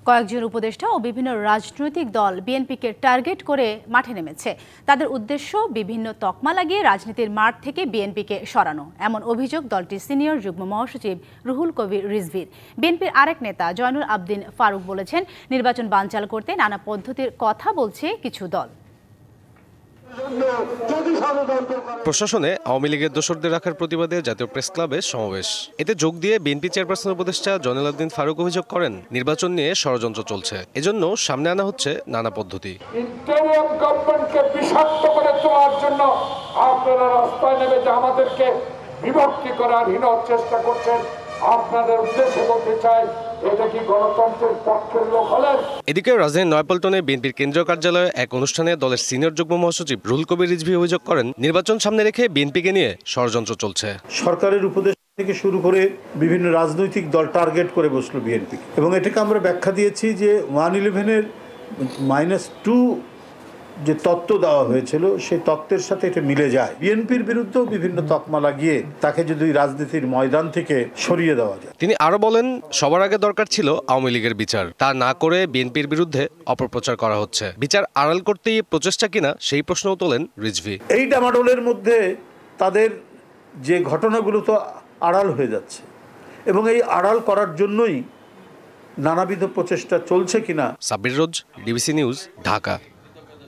কয়েকজন উপদেষ্টা ও বিভিন্ন রাজনৈতিক দল বিএনপিকে টার্গেট করে মাঠে নেমেছে। তাদের উদ্দেশ্য বিভিন্ন তকমা লাগিয়ে রাজনীতির মাঠ থেকে বিএনপিকে সরানো, এমন অভিযোগ দলটির সিনিয়র যুগ্ম মহাসচিব রুহুল কবির রিজভীর। বিএনপির আরেক নেতা জয়নুল আবদিন ফারুক বলেছেন, নির্বাচন বানচাল করতে নানা পদ্ধতির কথা বলছে কিছু দল। প্রশাসনে আওয়ামী লীগের দোসরদের রাখার প্রতিবাদে জাতীয় প্রেস ক্লাবে সমাবেশ। এতে যোগ দিয়ে বিএনপি চেয়ারপারসন উপদেষ্টা জয়নুল আবদিন ফারুক অভিযোগ করেন, নির্বাচন নিয়ে ষড়যন্ত্র চলছে, এজন্য সামনে আনা হচ্ছে নানা পদ্ধতি। ইন্টারিয়াম গভর্নমেন্টকে বিষাক্ত করে তোলার জন্য আপনারা রাস্তায় নেমে যে আমাদেরকে বিভক্তি করার হীন চেষ্টা করছেন। আপনাদের উদ্দেশ্যে বলতে চাই, এটা কি গণতন্ত্রের পক্ষের লোক হলেন? এদিকে রাজধানীর নয়াপল্টনে বিএনপির কেন্দ্রীয় কার্যালয়ে এক অনুষ্ঠানে দলের সিনিয়র যুগ্ম মহাসচিব রুহুল কবির রিজভী অভিযোগ করেন, নির্বাচন সামনে রেখে বিএনপিকে নিয়ে ষড়যন্ত্র চলছে। সরকারের উপদেশ থেকে শুরু করে বিভিন্ন রাজনৈতিক দল টার্গেট করে বসলো বিএনপি, এবং এটাকে আমরা ব্যাখ্যা দিয়েছি যে 111-এর -2 যে তত্ত্ব দেওয়া হয়েছিল সেই তত্ত্বের সাথে এটা মিলে যায়। বিএনপির বিরুদ্ধেও বিভিন্ন তকমা লাগিয়ে তাকে যদি রাজনীতির ময়দান থেকে সরিয়ে দেওয়া যায়। তিনি আরো বলেন, সবার আগে দরকার ছিল আওয়ামী লীগের বিচার, তা না করে বিএনপির বিরুদ্ধে অপপ্রচার করা হচ্ছে। বিচার আড়াল করতেই প্রচেষ্টা কিনা সেই প্রশ্নও তোলেন রিজভী। এই ডামাডোলের মধ্যে তাদের যে ঘটনাগুলো তো আড়াল হয়ে যাচ্ছে, এবং এই আড়াল করার জন্যই নানাবিধ প্রচেষ্টা চলছে কিনা। সাব্বির রোজ, ডিবিসি নিউজ, ঢাকা।